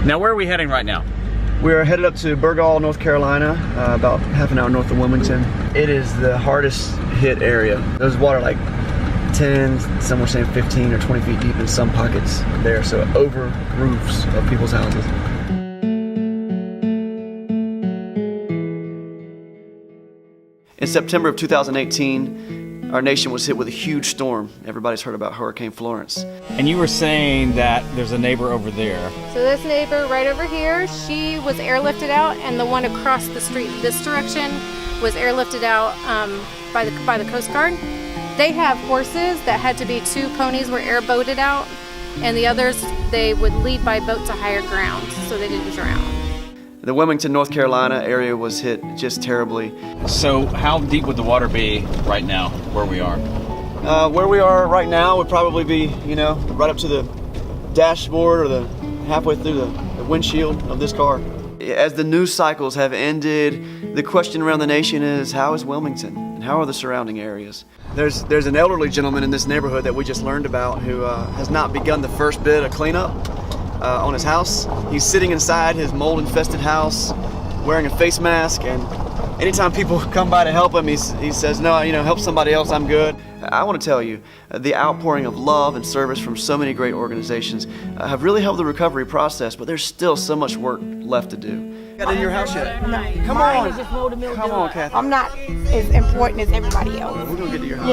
Now, where are we heading right now? We're headed up to Burgall, North Carolina, about half an hour north of Wilmington. It is the hardest hit area. There's water like 10, some were saying 15 or 20 feet deep in some pockets there, so over roofs of people's houses. In September of 2018, our nation was hit with a huge storm. Everybody's heard about Hurricane Florence. And you were saying that there's a neighbor over there. So this neighbor right over here, she was airlifted out, and the one across the street this direction was airlifted out by the Coast Guard. They have horses that had to be 2 ponies were airboated out, and the others they would leave by boat to higher ground so they didn't drown. The Wilmington, North Carolina area was hit just terribly. So how deep would the water be right now where we are? Where we are right now would probably be, right up to the dashboard or the halfway through the windshield of this car. As the news cycles have ended, the question around the nation is, how is Wilmington? And how are the surrounding areas? There's an elderly gentleman in this neighborhood that we just learned about who has not begun the first bit of cleanup on his house. He's sitting inside his mold-infested house wearing a face mask, and anytime people come by to help him, he says, no, help somebody else, I'm good. I want to tell you, the outpouring of love and service from so many great organizations have really helped the recovery process, but there's still so much work left to do. Got in your house yet? No. Come on. Come on, Kathy. I'm not as important as everybody else. We're going to get to your house.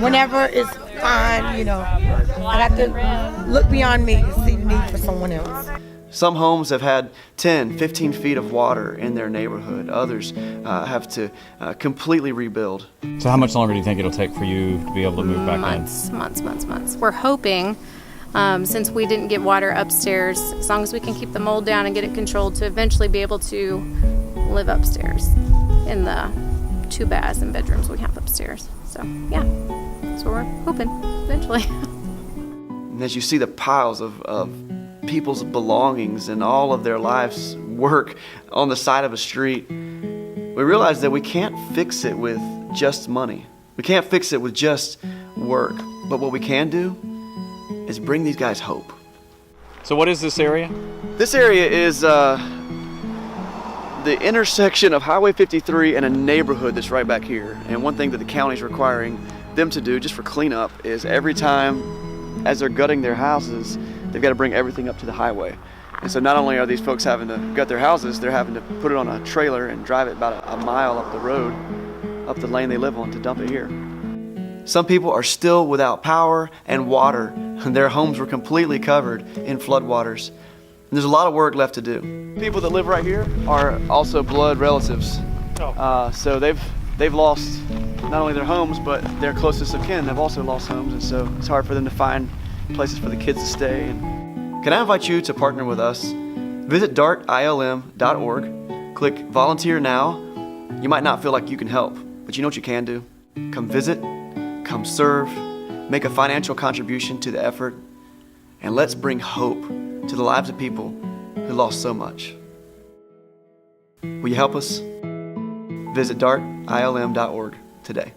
Whenever it's fine, I have to look beyond me to see the need for someone else. Some homes have had 10, 15 feet of water in their neighborhood. Others have to completely rebuild. So how much longer do you think it'll take for you to be able to move back in? Months. We're hoping, since we didn't get water upstairs, as long as we can keep the mold down and get it controlled, to eventually be able to live upstairs in the 2 baths and bedrooms we have upstairs. So yeah, that's what we're hoping eventually. And as you see the piles of people's belongings and all of their life's work on the side of a street, we realize that we can't fix it with just money. We can't fix it with just work. But what we can do is bring these guys hope. So what is this area? This area is the intersection of Highway 53 and a neighborhood that's right back here. And one thing that the county's requiring them to do just for cleanup is every time as they're gutting their houses, they've got to bring everything up to the highway. And so not only are these folks having to gut their houses, they're having to put it on a trailer and drive it about a mile up the road, up the lane they live on, to dump it here. Some people are still without power and water, and their homes were completely covered in floodwaters. And there's a lot of work left to do. People that live right here are also blood relatives. So they've lost not only their homes, but their closest of kin have also lost homes, and so it's hard for them to find places for the kids to stay. And can I invite you to partner with us? Visit DART-ILM.org, click Volunteer Now. You might not feel like you can help, but you know what you can do? Come visit, come serve, make a financial contribution to the effort, and let's bring hope to the lives of people who lost so much. Will you help us? Visit DART-ILM.org today.